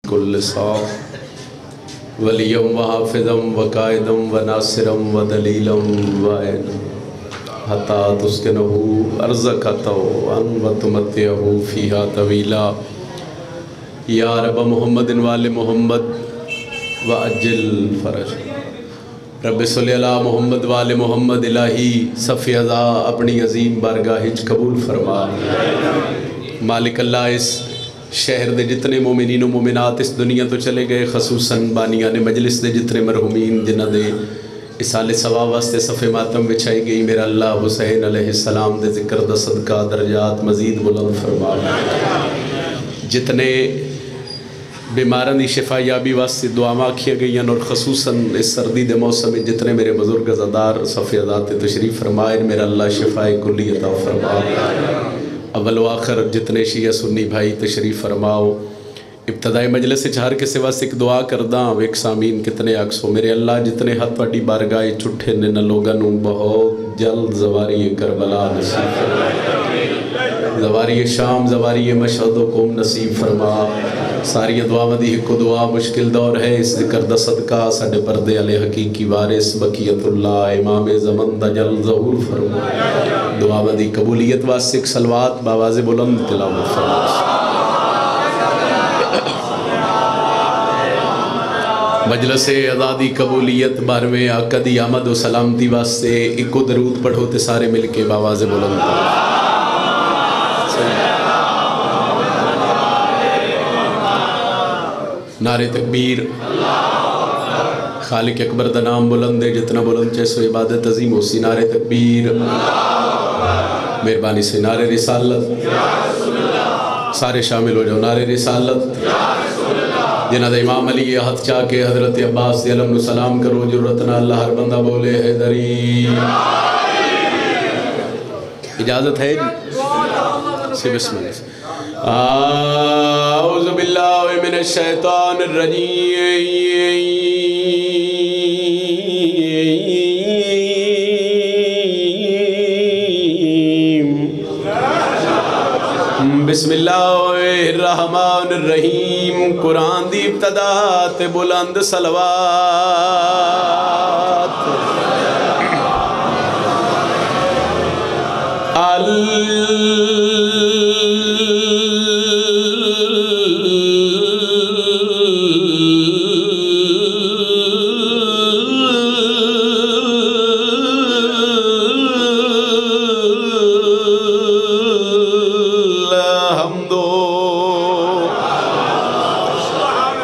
کل صاف ولیم و حافظم و قائدم و ناصرم و دلیلم و حتی تسکنہو ارزقتو ان و تمتعہو فیہا طویلا یا رب محمد وآل محمد و اجل فرج رب صلی اللہ محمد وآل محمد الہی صف ازا اپنی عظیم بارگاہ ہچ قبول فرما مالک اللہ اس شہر دے جتنے مومنین و مومنات اس دنیا تو چلے گئے خصوصاً بانیان مجلس دے جتنے مرحومین جنہ دے اسال ثواب واسطے صف ماتم بچھائی گئی میرا اللہ حسین علیہ السلام دے ذکر دا صدقہ درجات مزید بلند فرما جتنے بیماران دی شفا یابی واسطے دعا ماں کیا گئی اور خصوصاً اس سردی دے موسم میں جتنے میرے بزرگ عزادار صف ازات تشریف فرمائے میرا اللہ شفا کلی عطا فرما اول و آخر جتنے شیعہ سنی بھائی تشریف فرماؤ ابتدائی مجلس سے چہار کے سوا سے ایک دعا کرداں ایک سامین کتنے اکسو میرے اللہ جتنے حد پاٹی بارگاہ چھٹے نہ لوگنوں بہت جلد زواری کربلا نصیب فرما زواری شام زواری مشہد و قوم نصیب فرما ساری دعا مدی کو دعا مشکل دور ہے اس ذکر دا صدقہ ساڑھے پردے علی حقیقی وارث بقیت اللہ امام زمن دا جل ظہور فرما دعا مدی قبولیت واسق سلوات باواز بلند تلاوت فرما مجلس ازادی قبولیت بارویں آقا دی آمد و سلامتی واسطے ایک درود پڑھو تے سارے مل کے باواز بلند نعرے تکبیر خالق اکبر دا نام بلند ہے جتنا بلند چیسو عبادت عظیم ہو سی نعرے تکبیر مہربانی سے نعرے رسالت سارے شامل ہو جاؤ نعرے رسالت جنہ دا امام علی ہاتھ چاہ کے حضرت عباس دی علم سلام کرو جرتنا اللہ ہر بندہ بولے حیدری اجازت ہے سے بسم اللہ اعوذ باللہ من الشیطان الرجیم بسم اللہ الرحمن الرحیم قرآن دی ابتدات بلند صلوات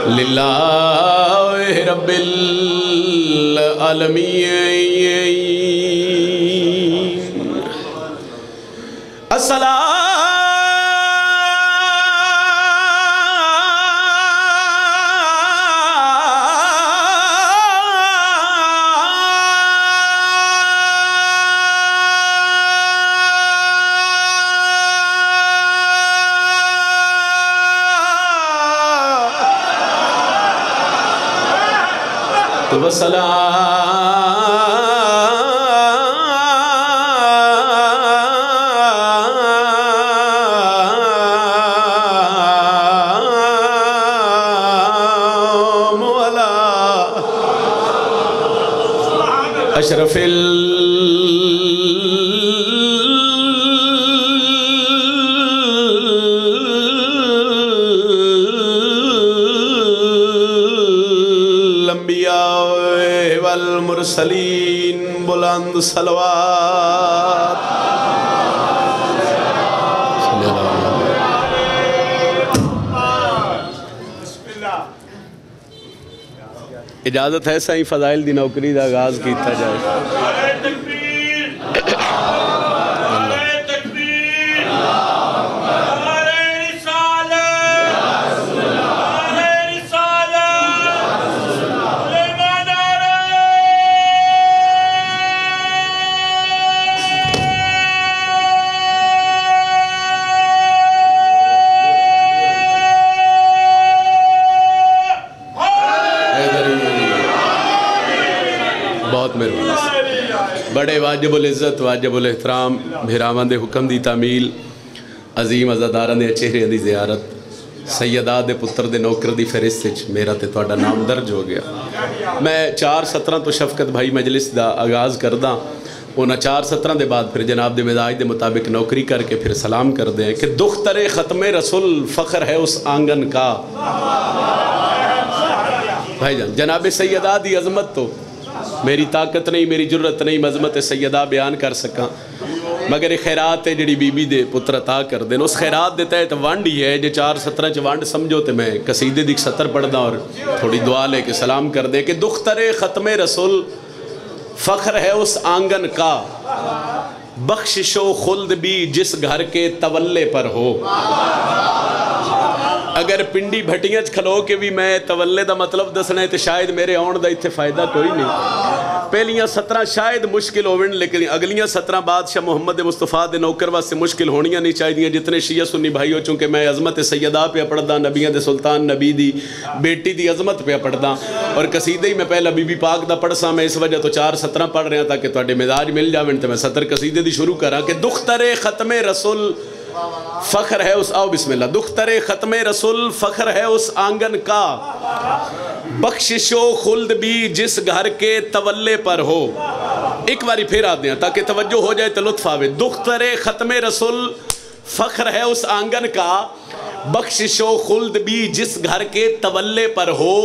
للہ رب العالمین الصلاة اشرف الانبیاء والمرسلین بلند صلوات اجازت ہے سائیں فضائل دی نوکری دا آغاز کیتا جائے بڑے واجب العزت واجب الاحترام بھیرامان دے حکم دی تعمیل عظیم عزاداران دے چہرے دی زیارت सैयदा दे पुत्र दे नौकर दी फहरिस्त विच मेरा ते तुहाडा नाम दर्ज हो गया। मैं 4:17 तो शफकत भाई मजलिस दा आगाज़ करदा, उन्हें 4:17 के बाद फिर जनाब दे मिजाज के मुताबिक नौकरी करके फिर सलाम करते हैं कि दुख्तरे ख़त्म रसूल फ़ख्र है उस आंगन का। भाईजान जनाब सैयदा दी अजमत तो मेरी ताकत नहीं, मेरी जुर्रत नहीं मजमत सैयदा बयान कर सका, मगर ये खैरात है जी बीबी दे पुत्र अता कर देन। उस खैरात के तहत वंड ही है जो 4:17 वंड समझो तो मैं कसीदे दी सतर पढ़दा और थोड़ी दुआ लेके सलाम कर दे कि दुख्तरे ख़त्म रसूल फ़ख्र है उस आंगन का, बख्शिशो खुल्द भी जिस घर के तवल्ले पर हो। अगर पिंडी भट्टियां खलो के भी मैं तवल्ले का मतलब दसना है तो शायद मेरे आने का इत्थे फ़ायदा कोई नहीं। पहलियां 17 शायद मुश्किल होवन, लेकिन अगलियां 17 बादशाह मुहम्मद मुस्तफ़ा दे नौकर वास्ते मुश्किल होनियां नहीं चाहिए। जितने शिया सुन्नी भाई हो, चूँकि मैं अजमत सैयदा पे पढ़दा, नबियां दे सुल्तान नबी दी बेटी दी अजमत पे पढ़दा और कसीदे ही मैं पहला बीबी पाक दा पढ़सा। मैं इस वजह तो 4:17 पढ़ रहा ताकि तुहाडे मिजाज मिल जावन तो मैं सतर कसीदे दी शुरू करा कि दुख्तरे ख़त्म रसूल फ़ख्र है उस, आओ बिस्मिल्लाह। दुख्तरे ख़त्म रसूल फ़ख्र है उस आंगन का, बख्शिशो खुल्द भी जिस घर के तवल्ले पर हो। एक बारी फिर आते हैं ताकि तवज्जो हो जाए तो लुत्फ़ आवे। दुख्तरे ख़त्म रसूल फ़ख्र है उस आंगन का, बख्शिशो खुल्द भी जिस घर के तवल्ले पर हो।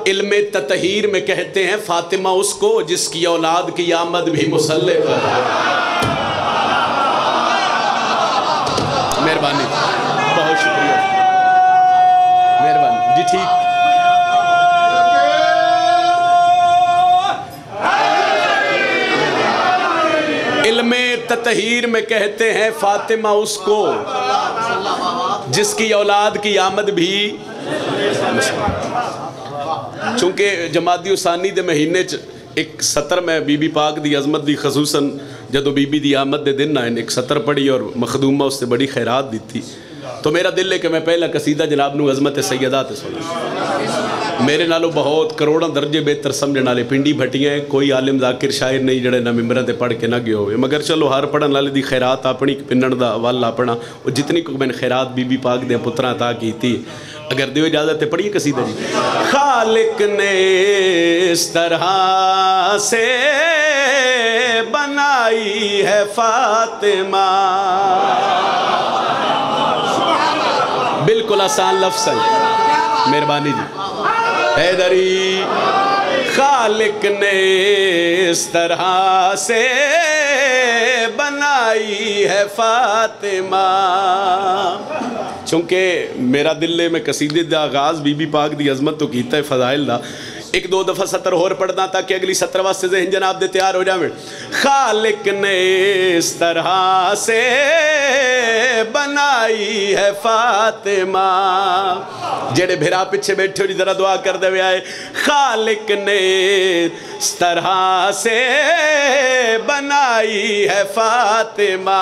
इल्मे ततहीर में कहते हैं फ़ातिमा उसको जिसकी औलाद की आमद भी मुसल्ले पर है। मेहरबानी, बहुत शुक्रिया, मेहरबानी जी। ठीक, इल्मे ततहीर में कहते हैं फ़ातिमा उसको जिसकी औलाद की आमद भी, चूँकि जमादी उसानी दे महीने च एक सतर में बीबी पाक दी अजमत दी खसूसन जदों बीबी दी आमद दे दिन आए एक सतर पढ़ी और मखदूमा उससे बड़ी खैरात दी थी, तो मेरा दिल है कि मैं पहला कसीदा जनाब नू अजमत सैयदा ते सुना। मेरे नालों बहुत करोड़ों दर्जे बेहतर समझने वाले पिंडी भट्टियां है, कोई आलिम जाकिर शायर नहीं जड़े ना मिंबरां ते पढ़ के ना गए होवे। मगर चलो हर पढ़न वाले दी खैरात अपनी, पिन्नण दा वल अपना, और जितनी को मैंने खैरात बीबी पाक दे पुत्रां अता कीती। अगर दियो इजाज़त है पढ़िए कसीदा जी। खालिक ने इस तरह से बनाई है फातिमा, बिल्कुल आसान लफ्ज़ है, मेहरबानी जी। हैदरी खालिक ने इस तरह से बनाई है फातिमा। चूँकि मेरा दिल में कसीदे का आगाज़ बीबी पाक दी अजमत तो कीता है फ़ज़ाइल दा, एक दो दफ़ा सतर होर पढ़ना ताकि अगली सतर वास्ते ज़हन जनाब दे तैयार हो जावे। खालिक ने इस तरह से बनाई है फातिमा, जेड़े भिरा पिछे बैठे हो जी जरा दुआ कर दे आए। खालिक ने इस तरह से बनाई है फातिमा।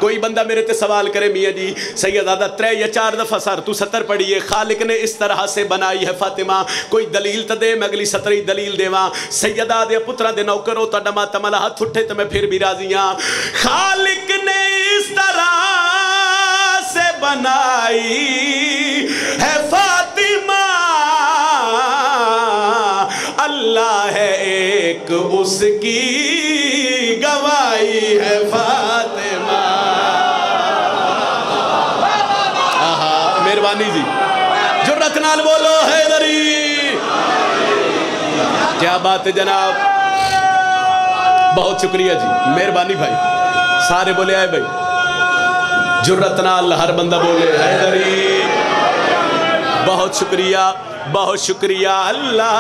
कोई बंदा मेरे ते सवाल करे मियाँ जी सैयदा 3 या 4 दफ़ा सर तू सतर पढ़िए, खालिक ने इस तरह से बनाई है फातिमा, कोई दलील तो दे, मैं अगली सतर ही दलील देवा। सैयदा दे पुत्रा दे नौकर हो तो माता मला हाथ उठे तो मैं फिर भी राजी हाँ। खालिक ने इस तरह से बनाई है फातिमा, अल्लाह है एक उसकी गवाही है फातिमा। मेहरबानी जी, जुर्रत नाल बोलो हैदरी, क्या बात है जनाब, बहुत शुक्रिया जी, मेहरबानी भाई, सारे बोले आए भाई, जुर्रत नाल हर बंदा बोले हैदरी, बहुत शुक्रिया, बहुत शुक्रिया। अल्लाह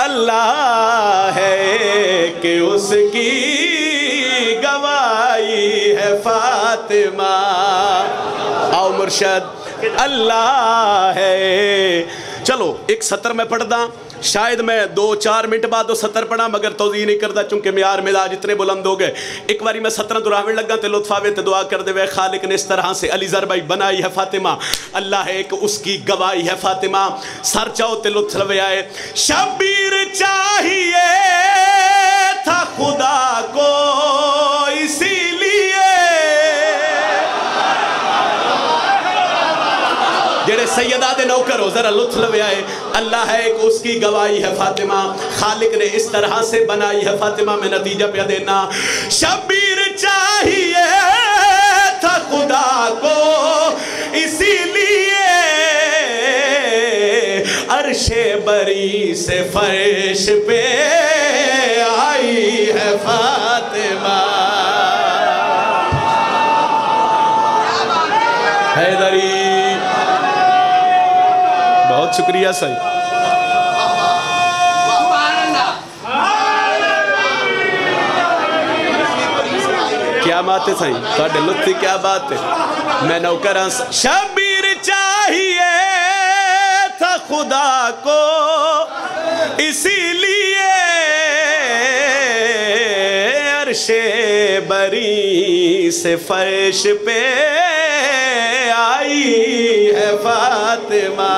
अल्लाह है कि उसकी गवाही है फातिमा। आओ मुर्शद, अल्लाह है। चलो एक सतर में पढ़दा, शायद मैं 2-4 मिनट बाद 2 सतर पढ़ा, मगर तौज़ीह नहीं करता चूँकि म्यार मिजाज इतने बुलंद हो गए। एक बारी मैं सतर दोहरावन लगा तो लुत्फ़ आवे तो दुआ कर दे। खालिक ने इस तरह से अली ज़र भाई बनाई है फातिमा, अल्लाह है एक उसकी गवाही है फातिमा। सर चाहो तो लुत्फ़ लवे आए। शबीर चाहिए था खुदा को इसीलिए सैयदा दे नौकर हो, जरा लुत्फ लवे आए। अल्लाह है एक, उसकी गवाही है फातिमा, खालिक ने इस तरह से बनाई है फातिमा। में नतीजा पे देना, शबीर चाहिए था खुदा को इसीलिए अर्शे बरी से फर्श पे आई है फातिमा। हैदरी, बहुत शुक्रिया सही। क्या बात है सही, थोड़े लुत्फ क्या बात है। मैं नौकर शबीर चाहिए था खुदा को इसीलिए अर्शे बरी से फर्श पे आई है फातिमा।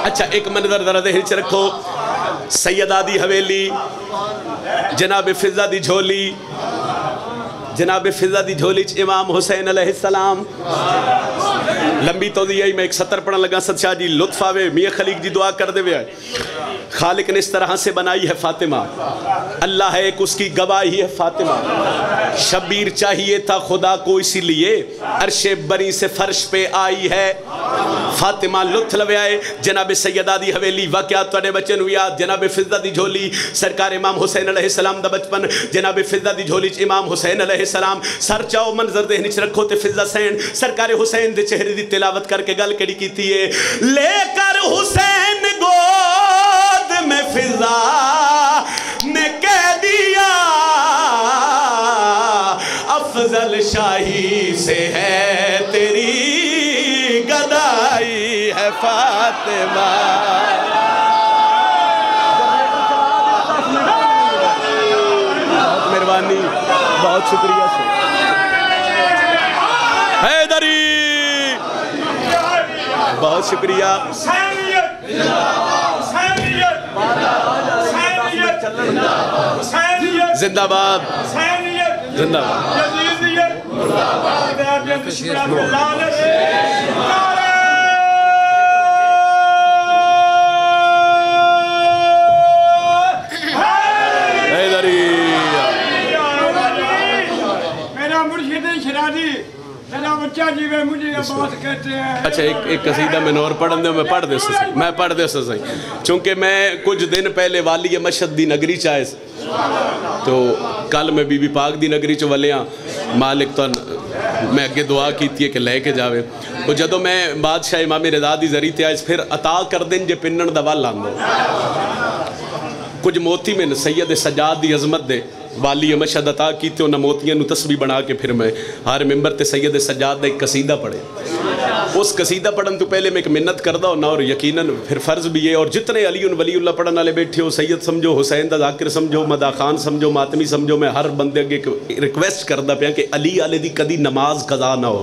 अच्छा, एक मंजर जरा ज़हन च रखो। सैयदा दी हवेली, जनाब फिज़ा दी झोली, जनाब फिज़ा दी झोली च इमाम हुसैन अलैहिस्सलाम। लंबी तो दी आई, मैं एक सतर पढ़न लगा। सदशाह जी लुत्फ आवे, मियाँ खलीक जी दुआ कर दे। खालिक ने इस तरह से बनाई है फातिमा, अल्लाह है एक, उसकी गवाही है फातिमा। शबीर चाहिए था खुदा को इसीलिए अर्शे बरी से फर्श पे आई है फातिमा। लुत्फ लवे आए। जनाब सैयदा दी हवेली, वाक़यात तुहाडे बच्चे नूं याद। जनाब फिज़ा दी झोली, सरकार इमाम हुसैन अलैहिस्सलाम दा बचपन। जनाब फिज़ा दी झोली च इमाम हुसैन अलैहिस्सलाम। सर चाओ मंजर दे च रखो ते फिज़ा सैन सरकार हुसैन दे चेहरे दी तिलावत करके गल केड़ी कीती है। लेकर हुसैन गोद में फिज़ा ने कह दिया अफजल शाही से है तेरी गदाई है फातिमा। बहुत मेहरबानी, बहुत शुक्रिया से हैदरी, बहुत शुक्रिया। जिंदाबाद, जिंदाबाद। अच्छा, एक कसीदा मैंने और पढ़न दो, मैं पढ़ दे सही, मैं पढ़ दे सही। चूँकि मैं कुछ दिन पहले वाली मशहद दी नगरी च आए, तो कल मैं बीबी पाक दी नगरी च वलिया। मालिक तो मैं अगे दुआ की कि लैके जावे। तो जदों मैं बादशाह इमाम रज़ा दी ज़री ते आए, फिर अता कर दें जे पिन्नण दा वल आंदो। कुछ मोती में सैयद सजाद दी अजमत दे वाली मशहद अता की, तो उन्होंने मोतियां नूं तस्बीह बना के फिर मैं हर मैंबर ते सैयद सजाद दा एक कसीदा पढ़े। उस कसीदा पढ़न तो पहले मैं एक मिन्नत करदा होना, और यकीनन फिर फ़र्ज़ भी है। और जितने अली वलीउल्लाह पढ़न वाले बैठे हो, सैयद समझो, हुसैन दा ज़ाकिर समझो, मदा खान समझो, मातमी समझो, मैं हर बंदे अगे एक रिक्वेस्ट करदा पिया कि अली आले दी कदी नमाज कज़ा ना हो।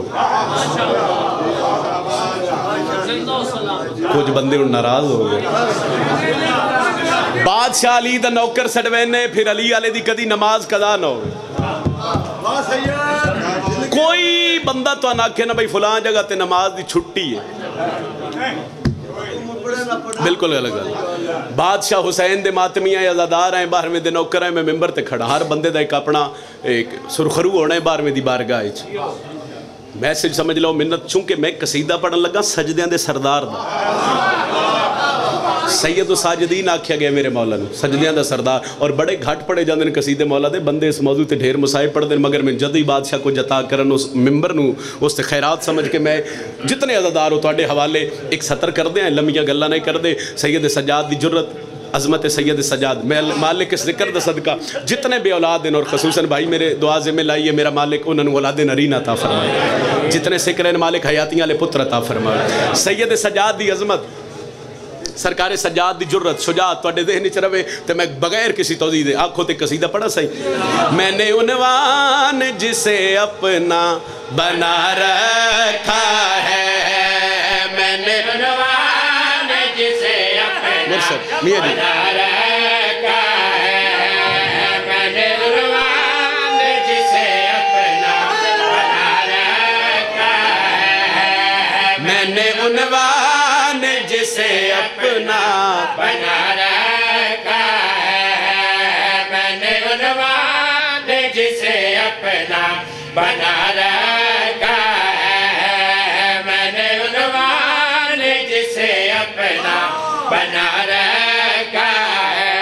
कुछ बंदे नाराज़ हो गए। बादशाह अली दा नौकर सड़वेने, फिर अली आले दी कदी नमाज कज़ा ना हो। कोई बंदा तो आखे ना भाई फलां जगह ते नमाज दी छुट्टी है, बिल्कुल गलत गल। बादशाह हुसैन दे मातमियाँ अज़ादार हैं, 12वें दे नौकर हैं, मैं मैंबर ते खड़ा। हर बंदे दा एक अपना एक सुरखरू होना है 12वें दी बारगाह च। मैसेज समझ लो, मिन्नत। चूँकि मैं कसीदा पढ़न लगा सजदियां दे सरदार दा, सैयद साजिदीन आख्या गया मेरे मौला नूं, सजदियां दा सरदार। और बड़े घट पढ़े जाते हैं कसीदे मौला दे। बंदे इस मौजू ते ढेर मुसाहिब पढ़ते हैं, मगर मैं जद ही बादशाह को जता करन उस मिंबर नूं उस ते खैरात समझ के मैं जितने अज़ादार हो तुहाडे हवाले एक सतर करते हैं, लम्बियां गल्लां नहीं करते। सैयद सजाद दी जुर्रत, अज़मत सैयद सजाद, मैं मालिक इस ज़िक्र दा सदका जितने बे औलाद हैं, और खसूसन भाई मेरे दुआ ज़िम्मे लाइए, मेरा मालिक उन्होंने औलाद नरीन अता फरमाए, जितने सिक्र हैं मालिक हयातियां वाले पुत्र अता फरमाए। सैयद सजाद दी अज़मत, सरकार सजाद दी जुर्रत, शुजात तुहाडे ज़हन च रवे। तो मैं बगैर किसी तौज़ीह दे आखो ते कसीदा पढ़ा सही। मैंने उन्वान जिसे अपना बना रखा है, मैंने उन्वान जिसे अपना बना रखा है, मैंने उन्वान जिसे अपना बना रखा है, अपना बना रखा है। मैंने उन्वान जिसे अपना बना रखा है। मैंने उन्वान जिसे अपना बना रखा है।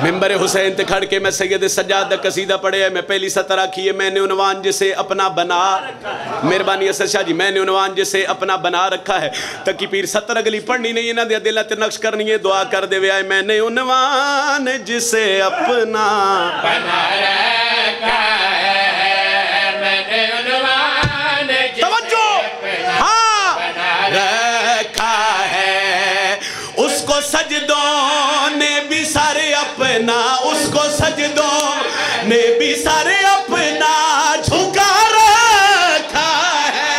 मिंबर हुसैन ते खड़ के मैं सैयद सज्जाद दा कसीदा पढ़िया। मैं पहली सतर आखी है मैंने उन्वान जिसे अपना बना, मेहरबानी असद शाह जी, मैंने उन्वान जिसे अपना बना रखा है। तकी पीर सतर अगली पढ़नी नहीं, इन्हां दे दिल ते नक्श करनी है। दुआ कर दे आए मैंने उन्वान जिसे अपना बना रखा है। मैंने उन्वान जिसे अपना हाँ रखा है। उसको सजदों ने भी सारे अपना, उसको सजदों ने भी सारे अपना झुका रखा है।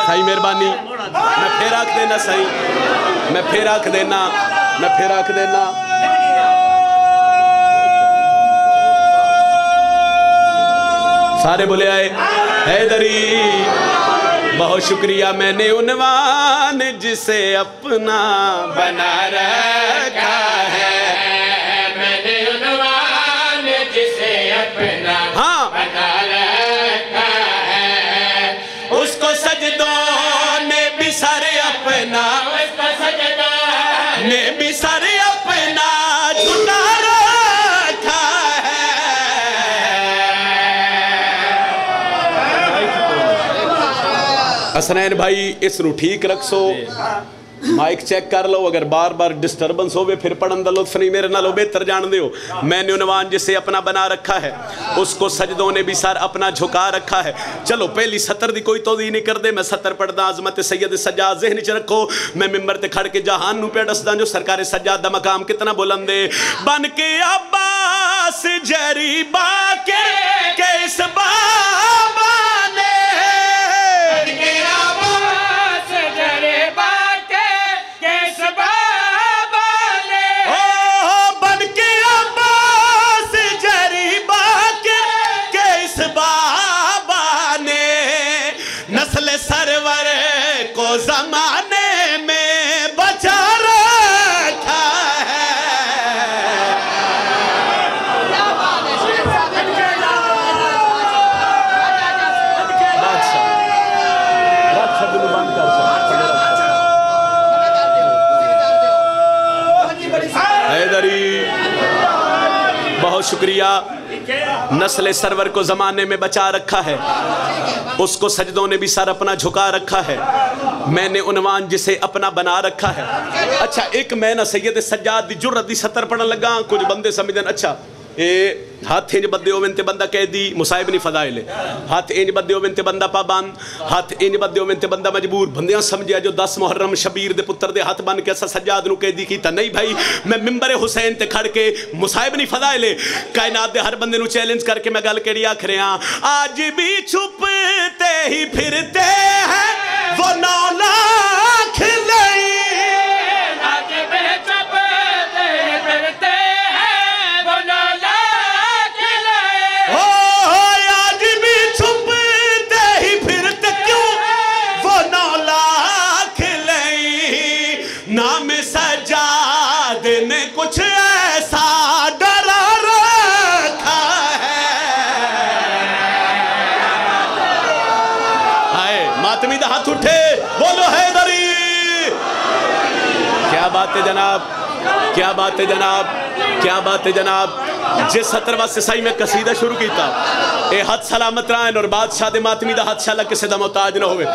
सही मेहरबानी, मैं फिर आख देना सही, मैं फिर आख देना, मैं फिर आख देना। सारे बोले आए हैदरी बहुत शुक्रिया। मैंने उन्वान जिसे अपना बना रखा है। मैंने उन्वान जिसे अपना हाँ बना रखा है। उसको सजदों ने भी सारे अपना, उसको सजदों ने भी सारे अपना झुका रखा है। हसनैन भाई इसनू ठीक रखसो, माइक चेक कर लो। अगर बार बार डिस्टर्बेंस होवे फिर पढ़न दा लुत्फ नहीं मेरे नालों बेहतर जान दे हो। मैंने उन्वान जिसे अपना बना रखा है, उसको सजदों ने भी सर अपना झुका रखा है। चलो पहली सतर दी कोई तौदी नहीं कर दे, मैं सतर पढ़दा अज़मत सैयद सज्जाद ज़हन च रखो। मैं मिंबर ते खड़ के जहान नू पे दसदा जो सरकार सज्जाद दा मकाम कितना बुलंद है। बन के अब्बास जरीबा के इस बाबा ने ज़माने में बचा रखा है। हैदरी बहुत शुक्रिया। नस्ल सरवर को ज़माने में बचा रखा है, उसको सजदों ने भी सर अपना झुका रखा है। मैंने उन्वान जिसे अपना बना रखा है। अच्छा एक मैं ना सैयद सज्जाद दी जुर्रत दी सतर पढ़न लगा, कुछ बंदे समझन अच्छा ए हाथ इंज बदे होवन ते बंदा कैदी मुसाहिब नहीं फदाइल, हाथ इंज बदे होवन ते बंदा पाबंद, हाथ इंज बदे होवन ते बंदा मजबूर। बंदियां समझिया जो 10 मुहर्रम शबीर दे पुत्र दे हाथ बन के असा सज्जाद नू कैदी कीता नहीं भाई। मैं मिंबर हुसैन ते खड़ के मुसाहिब नहीं फदाइल कायनात दे हर बंदे नू चैलेंज करके मैं गल केड़ी आख रहा, आज भी छुपते ही फिरते हैं वो 9 लाख नहीं। कुछ ऐसा डरा रखा है। हाय मातमी दा हाथ उठे बोलो हैदरी। क्या बात है जनाब, क्या बात है जनाब, क्या बात है जनाब। जिस सतर वास्ते सही मैं कसीदा शुरू किया ए हाथ सलामत रहन और बादशाह दे मातमी दा हाथ शाला किसी दा मोहताज ना होवे।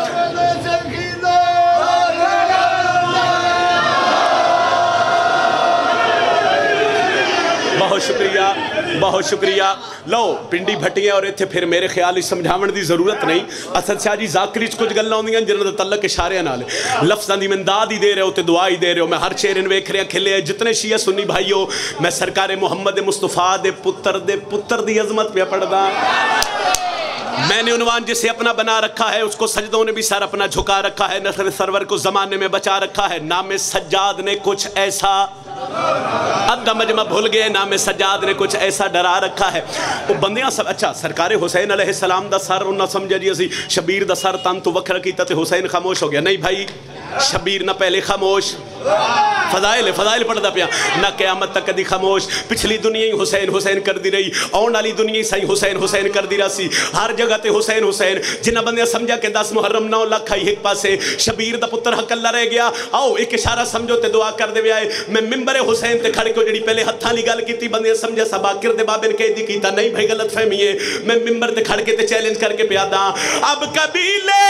बहुत शुक्रिया, बहुत शुक्रिया। लो पिंडी भट्टियां और इत्थे फिर मेरे ख्याल समझावन की जरूरत नहीं। असद शाह जी जाकरी कुछ गल्लां आउंदियां जिन्हां दा तल्लक इशारियां नाल लफ्ज़ां दी इमदाद ही दे रहे हो ते दुआ ही दे रहे हो। मैं हर शेर इन वेख रहा खिले जितने शिया सुन्नी भाईओ, मैं सरकार मुहम्मद मुस्तफा दे पुत्र दी अजमत पे पढ़दा। मैंने उन्वान जिसे अपना बना रखा है, उसको सजदों ने भी सर अपना झुका रखा है। नस्ल सरवर को ज़माने में बचा रखा है। नाम सज्जाद ने कुछ ऐसा ادھا مجمع بھول گئے نام سجاد نے کچھ ایسا ڈرا رکھا ہے وہ بندیاں سب اچھا سرکار حسین علیہ السلام دا سر انہاں سمجھا جی اسی شبیر دا سر تن تو وکھرا کیتا تے حسین خاموش ہو گیا نہیں بھائی شبیر نہ پہلے خاموش فضائل پڑھدا پیا نہ قیامت تک کدی خاموش پچھلی دنیا ہی حسین حسین کر دی رہی آن والی دنیا ہی صحیح حسین حسین کر دی رہی ہر جگہ تے حسین حسین جنہ بندیاں سمجھا کہ 10 محرم 9 لکھ آئی ایک پاسے شبیر دا پتر حق اللہ رہ گیا آؤ ایک اشارہ سمجھو تے دعا کر دے وی آئے میں ممبر حسین تے کھڑے کو جڑی پہلے ہتھاں لی گل کیتی بندیاں سمجھا سباکر دے بابے نے کہہ دی کیتا نہیں بھائی غلط فہمی ہے میں ممبر تے کھڑ کے تے چیلنج کر کے پیادا اب کبھی لے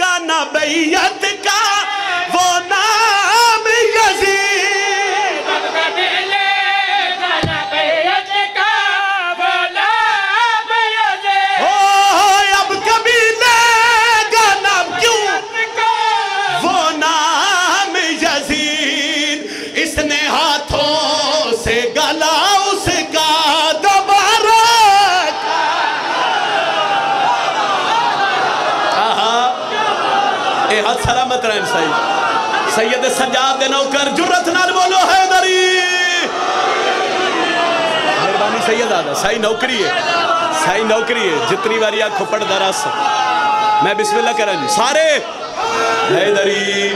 گا نہ بیعت کا وہ نام یزید اب کبھی لے گا نہ بیعت کا وہ نام یزید اب کبھی لے گا نہ کیوں وہ نام یزید اس نے ہاتھوں سے گلا اس کا دوبارہ اے ہاتھ سلامت رحم صحیح سید سجاد دے نوکر جرت نال بولو حیدری مہربانی سید آدھا صحیح نوکری ہے جتنی باری آنکھوں پڑھ دراس میں بسم اللہ کریں جی سارے حیدری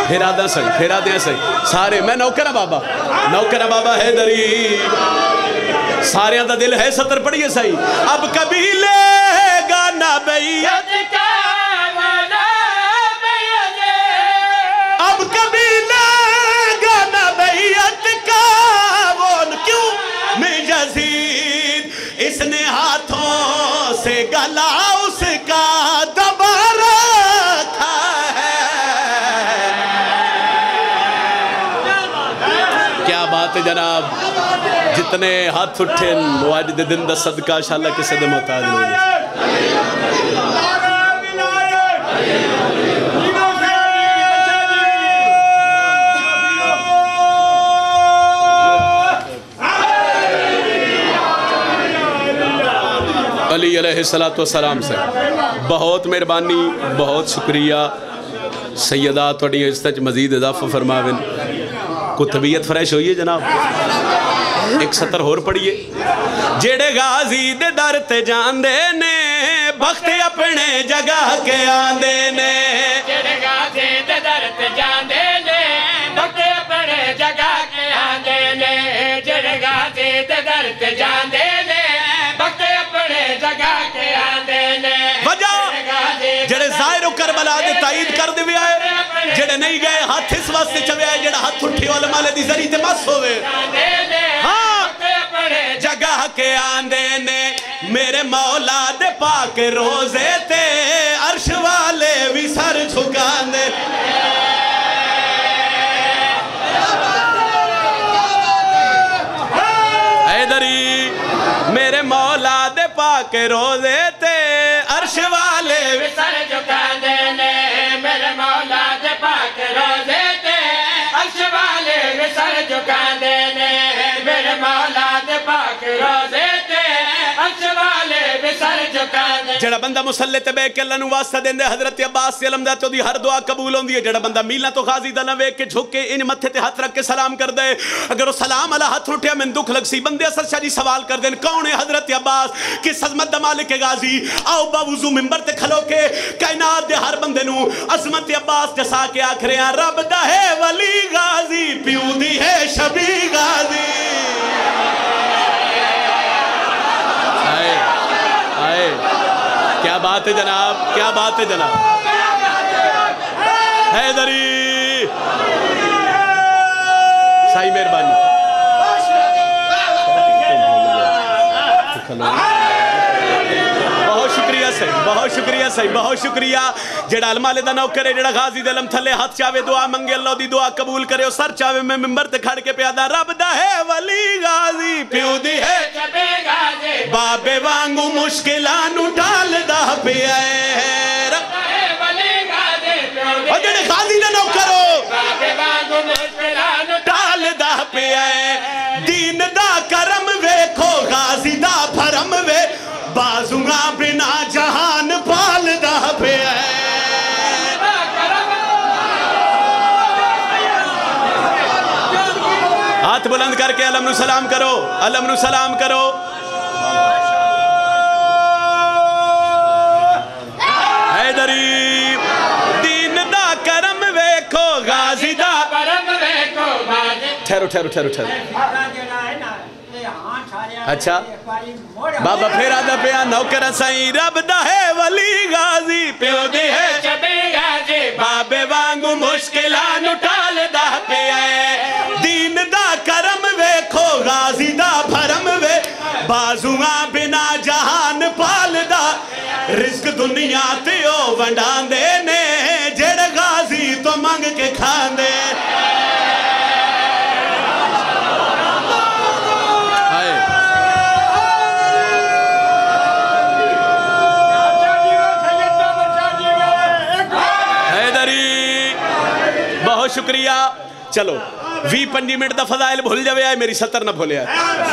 پھیرا دیں صحیح سارے میں نوکرہ بابا حیدری سارے دا دل ہے ستر پڑھئے صحیح اب کبھی لے گا نہ بیعت کا وہ نام یزید اب کبھی لے گا نہ بیعت کا وہ کیوں میں یزید اس نے ہاتھوں سے گلا اس کا دبا رکھا ہے کیا بات ہے جناب جتنے ہاتھ اٹھیں وہ آج دے دن دا صدقہ انشاءاللہ کسے دے محتاج ہوئے علی علیہ السلام سے بہت مہربانی بہت شکریہ سیدہ توڑی عزت مزید اضافہ فرماویں کو طبیعت فریش ہوئی ہے جناب ایک سطر اور پڑھئے جیڑے غازی دے در تے جان دے نے بخت اپنے جگہ کے آندے نے جڑے غازی دے در تے جان دے نے بخت اپنے جگہ کے آندے نے جڑے غازی دے در تے جان دے نے بخت اپنے جگہ کے آندے نے وجہ جڑے ظاہر و کربلا دے تائید کر دے آئے جڑے نہیں گئے ہاتھ اس واسطے چوے آئے جڑا ہاتھ اٹھے علماء دی ذریعے تے مس ہوئے جگہ کے آندے نے میرے مولا دے پاک روزے تے عرش والے بھی سر جھکاندے حیدری میرے مولا دے پاک روزے تے عرش والے بھی سر جھکاندے نے میرے مولا دے پاک روزے تے عرش والے بھی سر جھکاندے نے میرے مولا دے پاک روزے تے عرش والے بھی سر جھکاندے جڑا بندہ مسلح تے بے کے اللہ نو واسطہ دیں دے حضرت عباس سے علم دے تو دی ہر دعا قبول ہوں دی جڑا بندہ میلہ تو غازی دا نوے کے جھک کے ان متھے تے ہاتھ رکھ کے سلام کر دے اگر وہ سلام اللہ ہاتھ اٹھیا میں دکھ لگ سی بندے اثر شاہ جی سوال کر دیں کون ہے حضرت عباس کس عظمت دا مالک غازی آؤ باوضو ممبر تے کھلو کے کائنات دے ہر بندے نو عظمت عباس جسا کے آکھرے ہیں رب دا ہے ولی غازی پیو دی ہے شبی غازی آئے کیا بات ہے جناب کیا بات ہے جناب حیدری صحیح مہربانی بہت شکریہ جڑا علماء دا نو کرے جڑا غازی دے علم تھلے ہاتھ چاہے دعا منگے اللہ دی دعا قبول کرے اور سر چاہے میں ممبر تے کھڑ کے پیادا رب دا ہے ولی غازی پیو دی ہے شبی غازی بابے وانگو مشکلانو ڈال دا پہ آئے ولی غازی اور جڑے غازی دا نو کرو بابے وانگو مشکلانو ڈال دا پہ آئے دین دا کرم ویکھو غازی دا بھرم وے بازوگاں بنا جہان پال دا پہ آئے ہاتھ بلند کر کے علم نو سلام کرو، علم نو سلام کرو. حیدری دین دا کرم ویکھو غازی دا پرم ویکھو غازی. ٹھہرو. اچھا بابا پھر آدھا پیا نوکر سائیں رب دا ہے ولی غازی پیو دی ہے چبی غازی بابے وانگو مشکلان اٹھال دا پیا ہے. دین دا کرم ویکھو غازی دا بھرم وے بازواں بنا جہان پال دا رزق دنیا تیو ونڈان دے نے جڑ غازی تو منگ کے کھان دے. شکریہ. چلو 20-25 منٹ دا فضائل بھول جاوے آئے، میری سطر نہ بھولے آئے،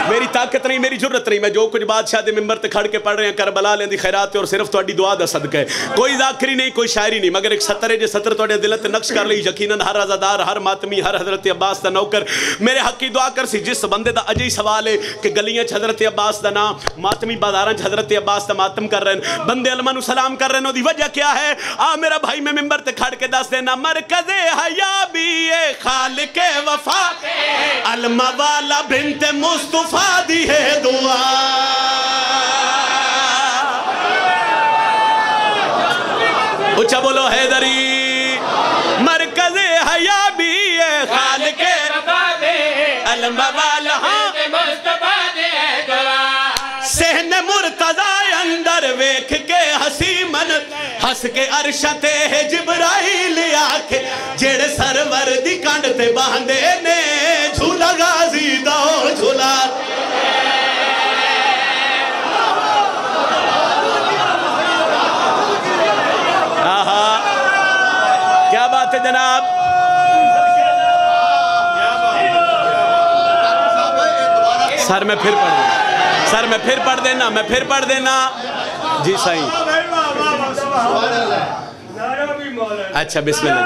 میری طاقت نہیں، میری جرت نہیں. میں جو کچھ بادشاہ دے ممبر تے کھڑ کے پڑھ رہے ہیں کربلا لیں دی خیرات اور صرف تواڈی دعا دا صدقہ ہے. کوئی ذاکری نہیں، کوئی شاعری نہیں، مگر ایک سطر ہے جے سطر تواڈے دل تے نقش کر لئی. یقیناً ہر عزادار، ہر ماتمی، ہر حضرت عباس دا نوکر میرے حق کی دعا کر سی. جس بندے دا اجئی سوال ہے کہ گلیاں چ حضرت عباس دا نام، ماتمی بازاراں چ حضرت عباس دا ماتم کر رہے ہیں، بندے علماء نو سلام کر رہے ہیں، دی وجہ کیا ہے؟ میرا بھائی میں ممبر تے کھڑ کے دس دینا مرکز حیا بھی خالق وفا علمہ والا بنت مصطفیٰ دی ہے دعا. اچھا بولو حیدری مرکز حیا بھی خالق وفا علمہ والا بنت مصطفیٰ دی ہے دعا. سہن مرتضی اندر ویکھ کے ہسی من ہس کے عرشتے ہے جبرائیل آکھے جڑ سرور دی کنڈ تے باندے نے جھولا غازی داؤ جھولا. کیا بات ہے جناب؟ سر میں پھر پڑھ دینا، سر میں پھر پڑھ دینا، میں پھر پڑھ دینا. جی سائیں اچھا بسم اللہ.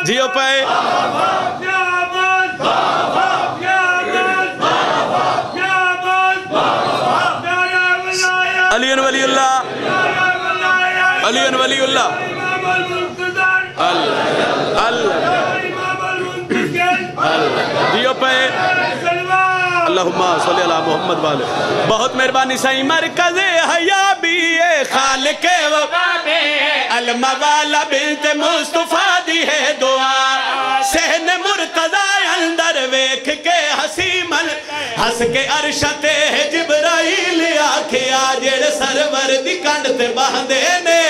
جیو پائے علی ولی اللہ، علی ولی اللہ، جیو پائے اللہم صلی اللہ محمد والے. بہت مہربانی سائیں. مرکز حیا بھی خالق وفا علمہ والا بنت مصطفیٰ دی ہے دعا. سہن مرتضی اندر ویکھ کے ہسی من ہس کے عرشتے جبرائیل آکھے آجڑ سرور دی کنڈ تے باندے نے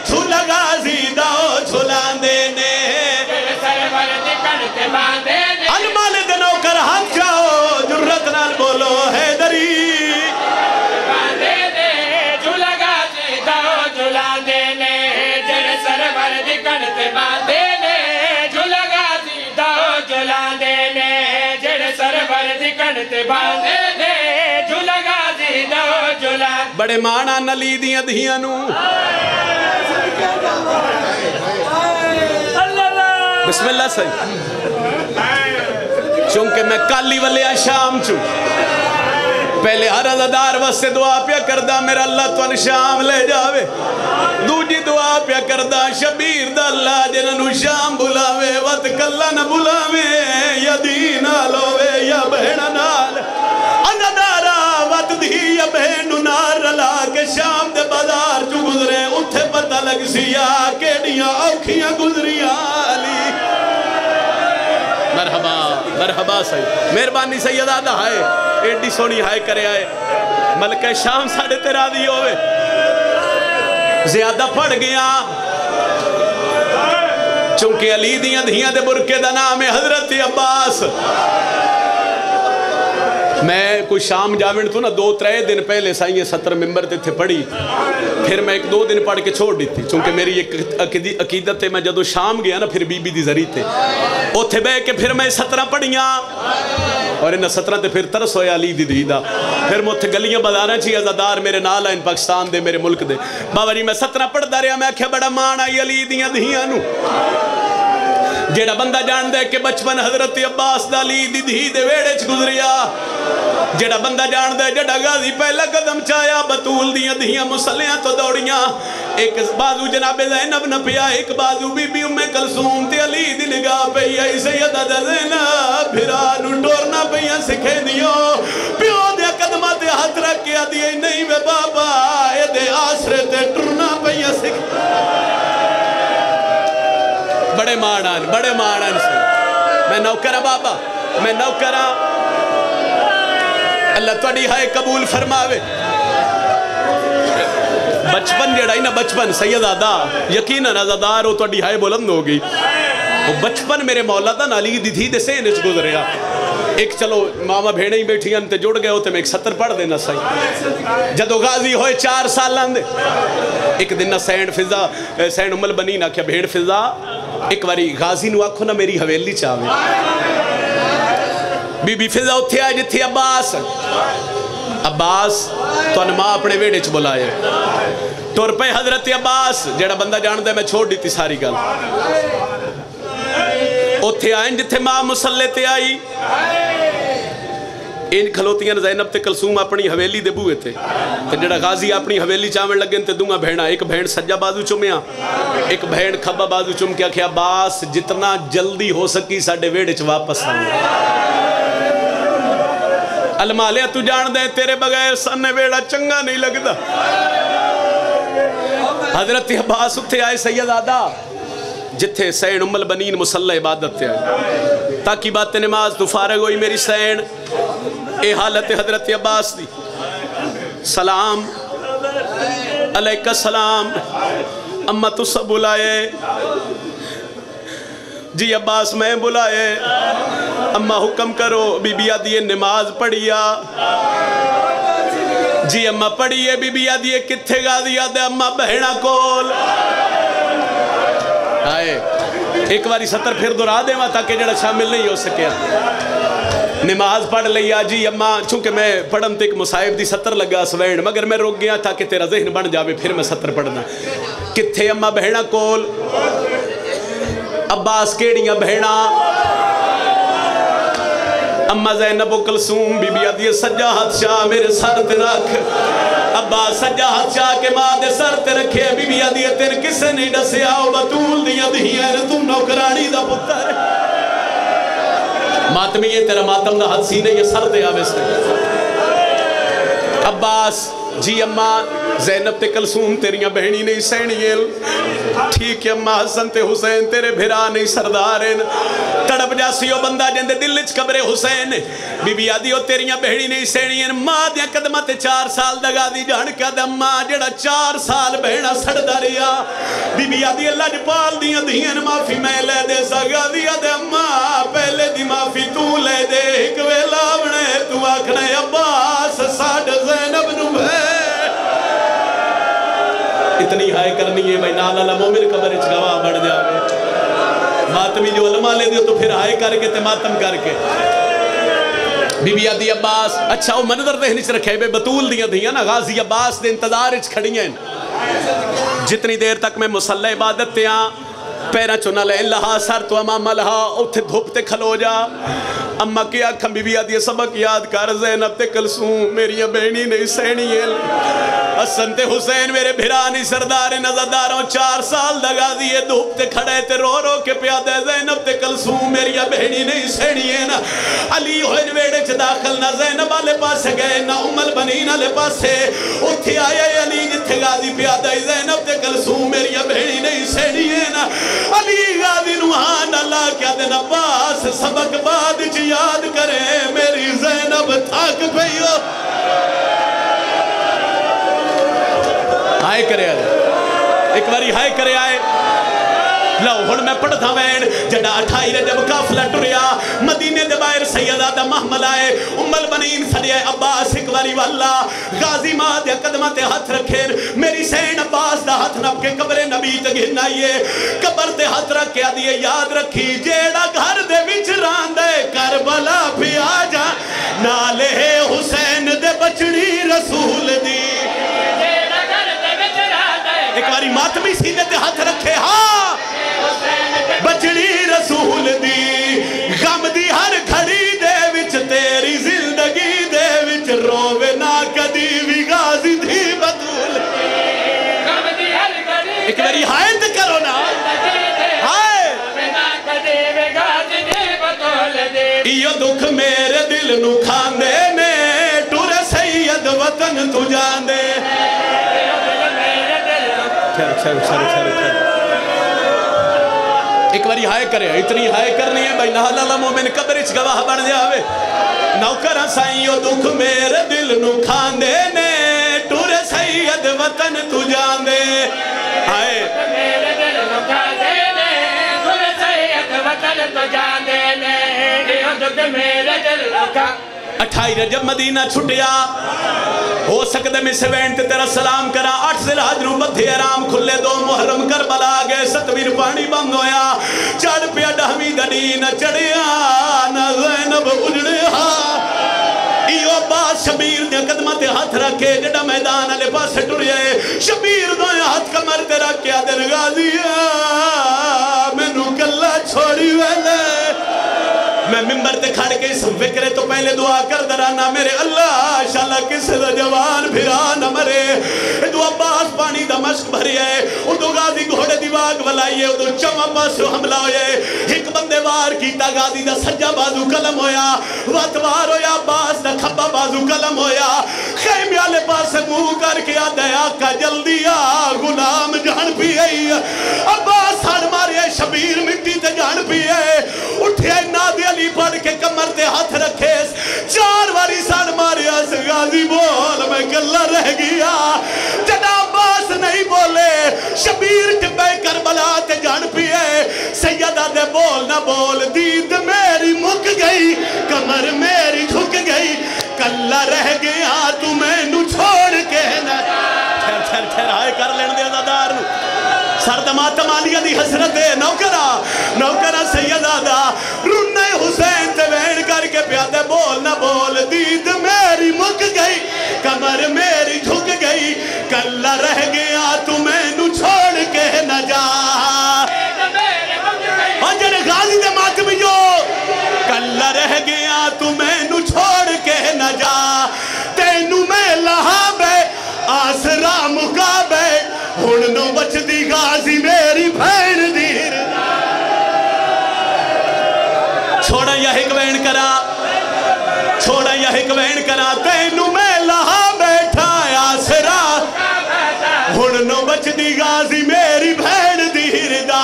جھولا غازی داؤ جھولان دے نے سرور دی کنڈ تے باندے نے. علمال دنوں کر ہاتھ جاؤ جرت نال بولو حیدری باندے نے جھولا غازی داؤ جھولان دے نے جڑ سرور دی کنڈ تے باندے نے جھولا غازی داؤ جھولان دے نے جڑ سرور دی کنڈ تے باندے نے جھولا غازی داؤ جھولان. بڑے مانا نلی دیاں دھیاں نو بسم اللہ صحیح. چونکہ میں کالی والے شام چوں پہلے ہر عزادار واسطے دعا پیا کردہ میرا اللہ تو شام لے جاوے. دوجی دعا پیا کردہ شبیر دا اللہ جنہوں شام بلاوے وقت کلہ نہ بلاوے یا دین آلوے یا بہن نال عزادارہ وقت دی یا بہن نال رلا کے شام دے بازار چو گزرے اتھے پتہ لگ سیا کیڑیاں اوکھیاں گزریاں لی. مرحبا مرحبا صحیح. مہربانی سیدہ ہائے ایڈی سونی ہائے کرے آئے ملکہ شام ساڑھے تیرا دی ہوئے زیادہ پڑھ گیا چونکہ علی دیاں دھیاں دے برکے دا نام ہے حضرت عباس. میں کوئی شام جاوین تو نا 2-3 دن پہلے سائیں 17 ممبر تھے پڑھی پھر میں 1-2 دن پڑھ کے چھوڑ دی تھی چونکہ میری ایک عقیدت ہے. میں جدو شام گیا نا پھر بی بی دی ذریع تھے اوتھے بے کے پھر میں 17 پڑھیاں اور انہا 17 تے پھر ترس ہویا علی دی دیدہ. پھر میں اوتھے گلیاں بازاراں چی عزادار میرے نال آئین پاکستان دے میرے ملک دے. بابا جی میں 17 پڑھ دا رہا میں آکھیا بڑا مان آئی علی دیاں دھیاں نو जेड़ा बंदा जान दे कि बचपन हजरत अब्बास दा अली दी धी दे वेड़े च गुजरिया, जेड़ा बंदा जान दे जड़ा गाजी पहला कदम चाया बतूल दियां धियां मुसल्लियां तो दौड़ियां, एक बाजू जनाबे ज़ैनब न पिया, एक बाजू बीबी उम्मे कलसूम ते अली दी निगाह पई आई। सैयदा ज़ैनब भिरा नू टोरना पईयां सिखे दियो, प्यो दे कदमां ते हाथ रख के आदी नहीं वे बाबा एदे आसरे ते टुरना पईयां सिख। बड़े माणान से मैं नौकरा बाबा, मैं नौकरा, अल्लाह तुहाडी हाय कबूल फरमावे। बचपन जेड़ा ना बचपन सैयदादा यकीनन अज़ादार हो तुहाडी हाय बुलंद हो गई। वो बचपन मेरे मौला दा नाली दी थी दे सेन च गुजरिया। एक चलो मामा भेड़े ही बैठियां ते जुड़ गए तो मैं एक 70 पढ़ देना सही। जदों गाजी होए 4 सालां दे एक दिन ना सैन फिजा सैन उमल बनी ना आख्या भेड़ फिजा एक बारी गाजी नू आखो ना मेरी हवेली च आवे। बीबी फिजा उत्थे आए जिथे अब्बास तुहानू मां अपने वेड़े च बुलाए। तुर पे हजरत अब्बास जेड़ा बंदा जानदा मैं छोड़ दी सारी गल। उत्थे आए जिथे मां मुसल्ले ते आई, इन खलोतियां ज़ैनब ते कलसूम अपनी हवेली दे बूहे ते जेड़ा गाजी अपनी हवेली चावन लगे ते दूंगा भेड़ा, एक भेड़ सज्जा बाजू चुमिया, एक भेड़ खब्बा बाजू चुम के आख्या अब्बास जितना जल्दी हो सकी साडे वेड़े च वापस आ। अलमालिया तू जान दे तेरे बगैर साने वेड़ा चंगा नहीं लगता। हजरत अब्बास उत्थे आए सैयदादा जिथे सैन उम्मल बनीन मुसल्ला इबादत थे आए ताकि बात नमाज तो फारग हुई मेरी सैन। ए हालत हजरत अब्बास दी। सलाम अलैका सलाम, अम्मा तू सब बुलाए जी अब्बास मैं बुलाए, अम्मा हुक्म करो। बीबी आदि नमाज पढ़िया जी अम्मा पढ़िए। बीबी आदि किथे गाजी आदे अम्मा बहना कोल आए। एक बारी 70 फिर दोहरा देवा ताकि जड़ा शामिल नहीं हो सके। नमाज पढ़ लिया जी अम्मा, चूंकि मैं पढ़न तक मुसाहिब दी 70 लगा सवैण मगर मैं रुक गया ताकि तेरा जहन बन जावे फिर मैं 70 पढ़ना। किथे अम्मा बहना कोल, अब्बास केड़ियां बहना, अम्मा ज़ैनब कलसूम। बीबी आदि सज्जा हाथ शाह मेरे सर ते रख। अब्बास सज्जा हाथ शाह के मां दे सर ते रखे। बीबी आदि तेरे किसे नहीं दसिया बतूल दियां धियां तू नौकरानी दा पुत्तर। मातमी है तेरा मातम दा हाथ सीने ये सर ते आवे से। अब्बास जी अम्मा ज़ैनब ते कलसूम तेरियां बहनी नहीं सहनिए। ठीक है अम्मा हसन ते हुसैन तेरे भिरा नहीं सरदार तड़प जासी ओ बंदा जिंदे दिल च कब्रे हुसैन। बीबी आदि ओ तेरियां बहनी नहीं सहनिए। मां दियां कदमां ते 4 साल दगा दी जान के अम्मा जेड़ा 4 साल बहना सड़दा रिया। बीबी आदि लजपाल दियां धियां माफी मैं ले दे सगा दिया दे अम्मा पहले दी माफी तू ले दे। एक वेला बने तू आखना अब्बास साड ज़ैनब नू इतनी हाय करनी है भाई नाल वाला मोमिन कब्र च गवाह बन जावे। मातमी जो अलमा ले दियो तो फिर हाय करके ते मातम करके। बीबी आदि अब्बास अच्छा वो मंजर दे च रखे बे बतूल दियां धियां ना गाजी अब्बास दे इंतजार च खड़ियां। जितनी देर तक मैं मुसल्ला इबादत ते पैरा चो ना ले लहा सर तो अमामा लहा उत्थे धुप ते खलो जा। अम्मा की आखा बीबी आदि सबक याद कर ज़ैनब ते कलसूम मेरिया बहनी नहीं सहनी है। हसन ते हुसैन मेरे भिरा नहीं सरदार नजरदारों 4 साल दगा दिए धूप ते खड़े ते रो रो के प्यादे ज़ैनब ते कलसूम मेरिया बहनी नहीं सहनी है ना। अली होए वेड़े च दाखल ना ज़ैनब वाले पासे गए ना उम्मल बनीन वाले पासे। उत्थे आया अली जिथे गाजी प्यादा ज़ैनब ते कलसूम मेरिया बहनी नहीं सहनी है ना। अली गाजी नू हां अल्लाह क्या दिन अब्बास सबक बाद च याद करे मेरी ज़ैनब थक पई हो। हाय करे एक बारी हाय करे आए लो हुण मैं पढ़दा वैन जड़ा 28 रजब काफिला टुरिया मदीने दे बाहर सैयदा दा महमल आए उम्मल बनीन सड़िया अब्बास एक बारी वाला गाजी मां दे कदमां ते हाथ रखे मेरी सैन अब्बास दा हाथ नप के कब्रे नबी ते गिरनाइए कब्र ते हाथ रख के आदिए याद रखी जेड़ा घर दे विच रांदे करबला भी आ जा नाले हुसैन दे बचड़ी रसूल दी। एक बारी मातमी सीने ते हाथ रखे हाँ बचड़ी रसूल ہائے تے کرو نا ہائے ایو دکھ میرے دل نو کھاندے نے ٹورے سید وطن تو جاندے ایک باری ہائے کرے اتنی ہائے کرنی ہے بھائی نہ لالا مومن قبرچ گواہ بڑھ جاوے نوکرہ سائیو دکھ میرے دل نو کھاندے نے ٹورے سید وطن تو جاندے ہائے میرے دل نو کھاندے نے ٹورے سید وطن تو جاندے نے دکھ میرے دل نو کھاندے 28 رجب مدینہ چھٹیا ہو سکتے میں سے وینٹ تیرا سلام کرا 8 ذیلحج نو بدھے آرام کھلے 2 محرم کربلا گئے 7 پانی بند ہویا چڑھ پیا 10ویں دنی نہ چڑھیا نہ زینب اجڑیا ایو عباس شبیر دے قدمہ تے ہاتھ رکھے جڑا میدان علی پاس ٹریا شبیر دوئے ہاتھ کمر تے رکھیا دن غازیا میں نو کلا چھوڑی ویلے میں ممبر تے کھڑ کے اس فکرے تو پہلے دعا کر درانا میرے اللہ شاءاللہ کسے دا جوان بھرانا مرے دو عباس پانی دا مشک بھری ہے دو غازی گھوڑے دیواغ ولائیے دو چمہ پاسو حملہ ہوئے ایک بندے وار کیتا غازی دا سجا بازو کلم ہویا واتوار ہویا عباس دا کھبا بازو کلم ہویا خیمی آلے پاس مو کر کے آدھے آقا جلدی غلام جان پی ہے عباس ہڑ مارے شبیر مٹی تے جان پی ہے اٹھے نادی علی پڑھ کے کمر تے ہاتھ رکھے 4 واری سان ماریا سے غازی بول میں گلہ رہ گیا جدا عباس نہیں بولے شبیر ٹبے کربلا تے جان پیے سیدہ دے بول نہ بول دید میری مک گئی کمر میری جھک گئی کلہ رہ گیا تو میں نو چھوڑ کے نہ ٹھہر آئے کر لین دے عزادار نو سردماتم آلیہ دی حسرت نوکرہ سیدہ دا رنہ حسین تے وین کر کے پیادے بول نہ بول دید میری مک گئی کمر میری جھک گئی کلہ رہ گیا تو میں نو چھوڑ کے نہ جا جن غازی دے ماتمیو کلہ رہ گیا تو میں نو چھوڑ کے نہ جا تینو میں لہا بے آسرا مقابے ہن نو بچ دی غازی میری بھین دیر چھوڑا یا ہک وین کرا چھوڑا یا ہک وین کرا تینو میں لہا بیٹھا آسرا ہن نو بچ دی غازی میری بھین دیر دا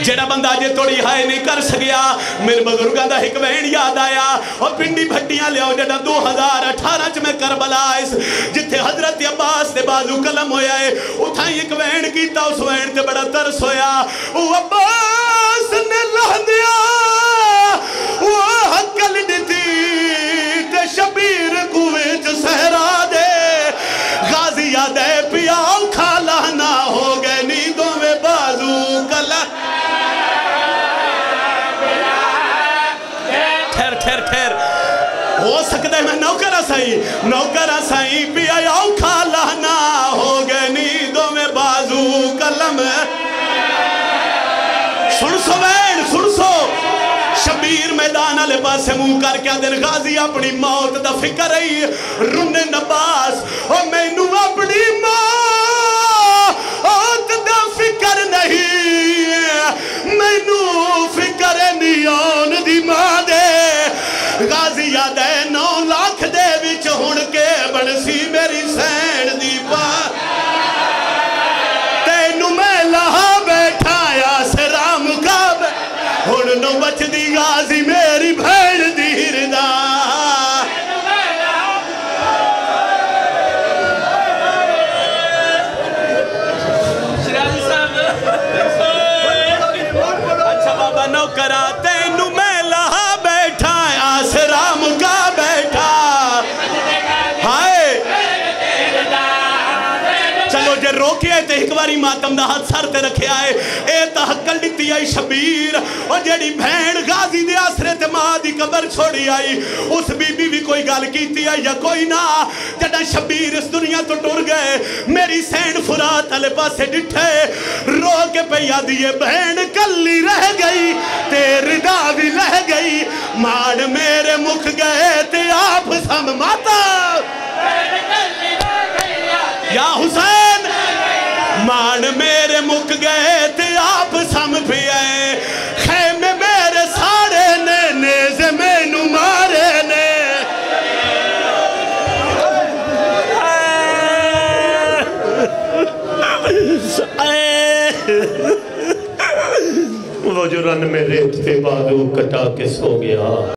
جڑا بندہ جے توڑی ہائے نہیں کر سکیا میرے بزرگاں دا ایک وین یاد آیا اور پنڈی بھٹیاں لے آؤ جڑا 2018 چ میں کربلا اس جتھے حضرت عباس دے بازو کلم ہویا ہے اٹھائیں ایک وین کیتا اس وین تے بڑا ترس ہویا وہ عباس نے لہ دیا وہ حقل دیتی تے شبیر کوئے چ سہرا دے غازی یاد ہے پیاؤ کھالا نہ ہو گئے نیدوں میں بازو کلم ٹھہر ہو سکتا ہے میں نوکرہ سائی پیا یاؤ کھالا نہ ہو گئے نیدوں میں بازو کلم سن سو وین سن سو شبیر میدان علی پاسے منہ کر کے دن غازی اپنی موت دا فکر رہی رن نباس اور میں نو اپنی موت دا فکر نہیں میں نو فکر نیون دی ماں دے غازی یاد ہے 9 لاکھ دے وچ ہن کے بنسی میری سین دی پا تینو میں لہا بیٹھا یا سرام کعب ہن نو بچ دی غازی میری بھین دیر دا اچھا بابا نوکرہ تینو میں لہا بیٹھا آسرام کا بیٹھا ہائے چلو جے روکے تے ایک باری ماتم دا ہاتھ سر تے رکھے آئے اے تحقل دیتی آئی شبیر اور جیڑی بھین غازی دے آسرے تے ماں دی قبر چھوڑی آئی اس بی بی بھی کوئی گال کیتی آئی یا کوئی نہ جڑا شبیر اس دنیا تو ٹور گئے میری سین فرات علی پاسے ڈٹھے رو کے پہیا دیئے بہن کلی رہ گئی تیری داوی لہ گئی ماڑ میرے مکھ گئے تے آپ سم ماتا گئے تھے آپ سم پہ آئے خیمے میرے ساڑے نے نیزے میں نمارے نے وہ جو رن میں ریت پہ بازو کٹا کے سو گیا